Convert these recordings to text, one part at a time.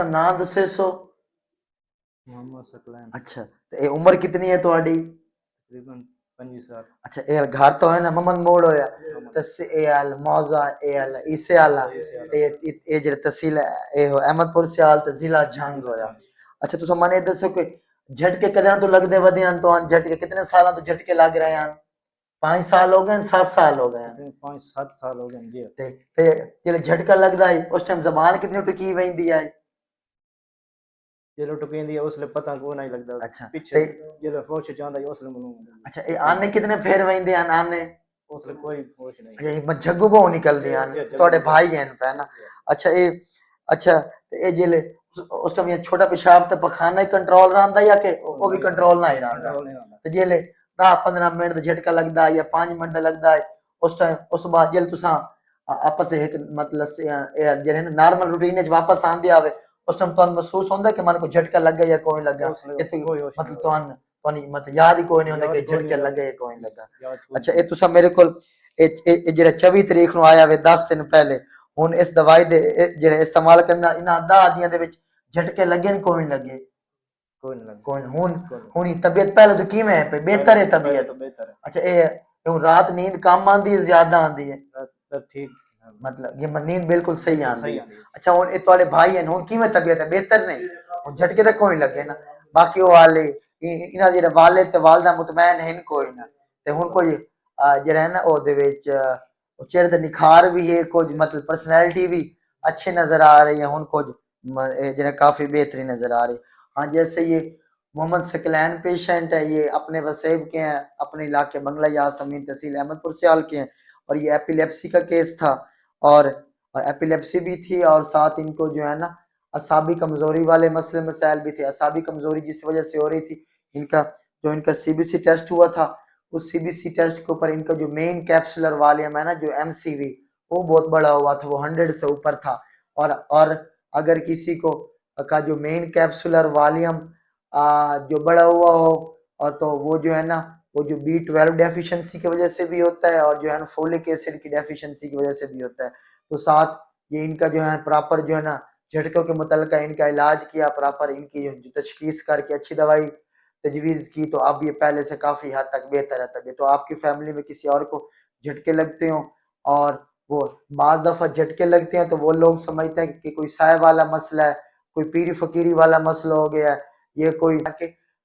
नाम दसे सो मोहम्मद सकलैन। अच्छा ते ये उम्र कितनी है ਤੁਹਾਡੀ तकरीबन 25 साल। अच्छा ये घर तो है ना मोहम्मद मोड़ होया तस ए अल मौजा ए अल इसे आला ये जेड़ा तहसील ए हो अहमदपुर सियाल ते जिला जंग होया। अच्छा तुसा मने दसो कि झटके कदे तो लगदे वदे हैं तो झटके कितने सालों तो झटके लग रहे हैं 5 साल हो गए 7 साल हो गए 5-7 साल हो गए जी। ते जेड़ा झटका लगदा है उस टाइम जबान कितनी टुकी वेंदी है जदों टुकेंदी है उसले पता को नहीं लगदा। अच्छा पीछे जदों होश जांदा है उसले मालूम होंदा। अच्छा ये आने कितने फेर वेंदे हैं आने उसले कोई होश नहीं। ये जग्गू बहु निकलदी हैं थोड़े भाई हैं पे ना अच्छा ये अच्छा ये जेले उस टाइम ये छोटा पेशाब ते पखाना ही कंट्रोल रहा या कि वो भी कंट्रोल ना ही रहा ते जेले 10-15 मिनट दा झटका लगदा या 5 मिनट दा लगदा है उस टाइम उस बाद जेल तुसा आपस से एक मतलब जेरे नॉर्मल रूटीन च वापस आंदे आवे उस टाइम तो महसूस होंदा कि मन को झटका लगा या कोई लगा मतलब तो मतलब याद ही कोई नहीं होंदा कि झटका लगा या कोई लगा। अच्छा ये तुसा मेरे को जेड़ा 24 तरीक ਨੂੰ ਆਇਆ ਵੇ 10 दिन पहले ਹੁਣ ਇਸ ਦਵਾਈ ਦੇ ਜਿਹੜਾ ਇਸਤੇਮਾਲ ਕਰਨਾ ਇਹਨਾਂ 10 ਦਿਨਾਂ ਦੇ ਵਿੱਚ ਝਟਕੇ ਲੱਗੇ ਕੋਈ ਨਹੀਂ ਲੱਗੇ कोई नहीं लगा कोई ਹੁਣ तबीयत पहले तो किवें है बेहतर है तबीयत अच्छा ये रात नींद कम आंदी है ज्यादा आंदी है ठीक मतलब ये नींद बिल्कुल सही आंदी है। अच्छा ਹੁਣ ਇਹ ਤੁਹਾਡੇ ਭਾਈ ਹਨ ਹੁਣ ਕਿਵੇਂ ਤਬੀयत है बेहतर नहीं ਹੁਣ ਝਟਕੇ ਤਾਂ ਕੋਈ ਲੱਗੇ ਨਾ ਬਾਕੀ ਉਹ ਵਾਲੇ ਇਹਨਾਂ ਜਿਹੜੇ ਵਾਲਿਦ ਤੇ ਵਾਲਦਾ ਮੁਤਮੈਨ ਹਨ ਕੋਈ ਨਾ ਤੇ ਹੁਣ ਕੋਈ ਜਿਹੜਾ ਹੈ ਨਾ ਉਹਦੇ ਵਿੱਚ चेहरे का निखार भी है कुछ मतलब पर्सनैलिटी भी अच्छे नजर आ रही है हुन कुछ जो काफी बेहतरीन नजर आ रही है। हाँ जैसे ये मोहम्मद सकलैन पेशेंट है ये अपने वसेब के हैं अपने इलाके बंगला यासमीन तहसील अहमदपुर सियाल के हैं और ये एपिलेप्सी का केस था और एपिलेप्सी भी थी और साथ इनको जो है ना असाबी कमजोरी वाले मसले मसाइल भी थे। असाबी कमजोरी जिस वजह से हो रही थी इनका जो इनका सीबीसी टेस्ट हुआ था उस सीबीसी टेस्ट के ऊपर इनका जो मेन कैप्सुलर वॉल्यूम है ना जो एमसीवी वो बहुत बड़ा हुआ था वो 100 से ऊपर था और अगर किसी को का जो मेन कैप्सुलर वॉल्यूम जो बड़ा हुआ हो और तो वो जो है ना वो जो B12 डेफिशिएंसी की वजह से भी होता है और जो है ना फोलिक एसिड की डेफिशिएंसी की वजह से भी होता है। तो साथ ये इनका जो है प्रॉपर जो है ना झटकों के मुतल्लिका इनका इलाज किया प्रॉपर इनकी जो तशखीस करके अच्छी दवाई तजवीज़ की तो अब ये पहले से काफ़ी हद तक बेहतर है तबीयत। तो आपकी फैमिली में किसी और को झटके लगते हो और वो बाज़ दफ़ा झटके लगते हैं तो वो लोग समझते हैं कि कोई साय वाला मसला है कोई पीरी फकीरी वाला मसला हो गया है ये कोई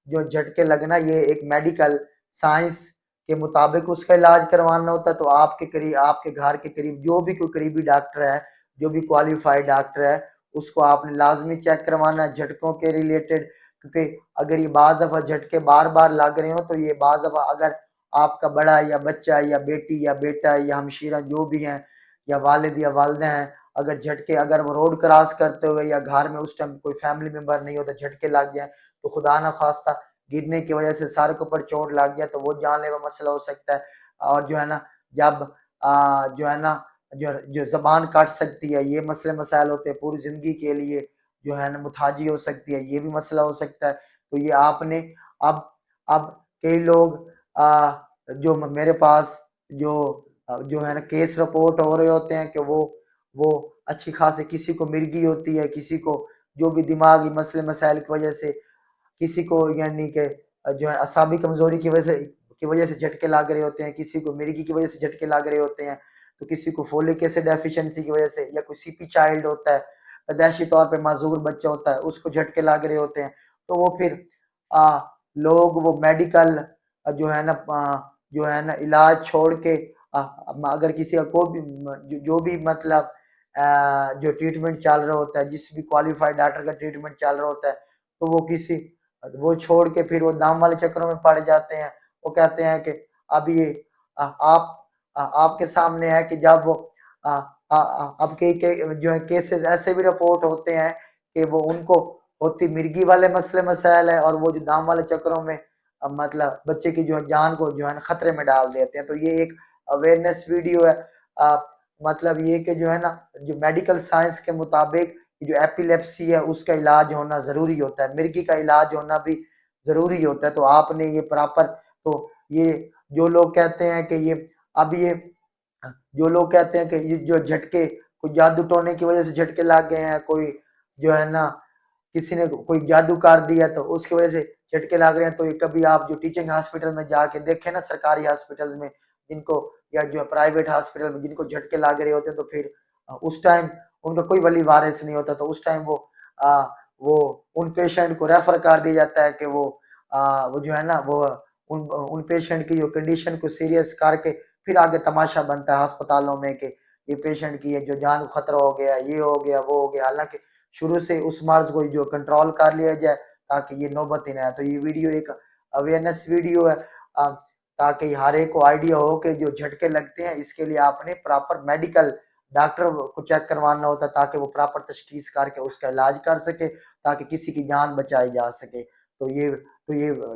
जो झटके लगना ये एक मेडिकल साइंस के मुताबिक उसका इलाज करवाना होता है। तो आपके करीब आपके घर के करीब जो भी कोई करीबी डॉक्टर है जो भी क्वालिफाइड डॉक्टर है उसको आपने लाजमी चेक करवाना है झटकों के रिलेटेड क्योंकि अगर ये बाज़ दफ़ा झटके बार बार लग रहे हो तो ये बाज़ दफ़ा अगर आपका बड़ा या बच्चा या बेटी या बेटा या हमशीरा जो भी हैं या वालिद या वालदा हैं अगर झटके अगर वो रोड क्रॉस करते हुए या घर में उस टाइम कोई फैमिली मेम्बर नहीं होता झटके लग जाए तो खुदा ना खास्ता गिरने की वजह से सर के ऊपर चोट लग गया तो वो जानलेवा मसला हो सकता है। और जो है ना जब जो है ना जो जबान काट सकती है ये मसले मसाइल होते हैं पूरी ज़िंदगी के लिए जो है ना मुताजी हो सकती है ये भी मसला हो सकता है। तो ये आपने अब कई लोग जो मेरे पास जो है ना केस रिपोर्ट हो रहे होते हैं कि वो अच्छी खासी किसी को मिर्गी होती है किसी को जो भी दिमागी मसले मसाइल की वजह से किसी को यानी कि जो है असाबी कमजोरी की वजह से झटके लग रहे होते हैं किसी को मिर्गी की वजह से झटके लग रहे होते हैं तो किसी को फोलिक एसिड डेफिशिएंसी की वजह से या कोई सीपी चाइल्ड होता है पैदाइशी तौर पे माजूर बच्चा होता है उसको झटके लग रहे होते हैं तो वो फिर लोग वो मेडिकल जो है ना जो है ना इलाज छोड़ के अगर किसी का कोई भी जो भी मतलब जो ट्रीटमेंट चल रहा होता है जिस भी क्वालिफाइड डॉक्टर का ट्रीटमेंट चल रहा होता है तो वो किसी वो छोड़ के फिर वो दाम वाले चक्करों में पड़ जाते हैं। वो कहते हैं कि अब ये आपके सामने है कि जब वो अब के जो है केसेस ऐसे भी रिपोर्ट होते हैं कि वो उनको होती मिर्गी वाले मसले मसाइल है और वो जो दाम वाले चक्करों में मतलब बच्चे की जो जान को जो है ना खतरे में डाल देते हैं। तो ये एक अवेयरनेस वीडियो है मतलब ये कि जो है ना जो मेडिकल साइंस के मुताबिक जो एपिलेप्सी है उसका इलाज होना ज़रूरी होता है मिर्गी का इलाज होना भी ज़रूरी होता है। तो आपने ये प्रॉपर तो ये जो लोग कहते हैं कि ये अब ये जो लोग कहते हैं कि ये जो झटके कोई जादू टोने की वजह से झटके लग गए हैं कोई जो है ना किसी ने कोई जादू कर दिया तो उसकी वजह से झटके लग रहे हैं। तो ये कभी आप जो टीचिंग हॉस्पिटल में जाके देखें ना, सरकारी हॉस्पिटल में जिनको, या जो प्राइवेट हॉस्पिटल में जिनको झटके लग रहे होते हैं, तो फिर उस टाइम उनका कोई वली वारिस नहीं होता, तो उस टाइम वो उन पेशेंट को रेफर कर दिया जाता है कि वो जो है ना वो उन पेशेंट की जो कंडीशन को सीरियस करके फिर आगे तमाशा बनता है अस्पतालों में कि ये पेशेंट की जो जान को खतरा हो गया, ये हो गया, वो हो गया। हालांकि शुरू से उस मर्ज को जो कंट्रोल कर लिया जाए ताकि ये नौबत ही ना आए। तो ये वीडियो एक अवेयरनेस वीडियो है, ताकि हर एक को आइडिया हो कि जो झटके लगते हैं इसके लिए आपने प्रॉपर मेडिकल डॉक्टर को चेक करवाना होता है, ताकि वो प्रॉपर तशखीस करके उसका इलाज कर सके, ताकि किसी की जान बचाई जा सके। तो ये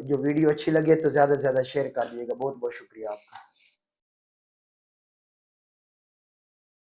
जो वीडियो अच्छी लगे तो ज़्यादा से ज़्यादा शेयर कर दिएगा। बहुत बहुत शुक्रिया आपका।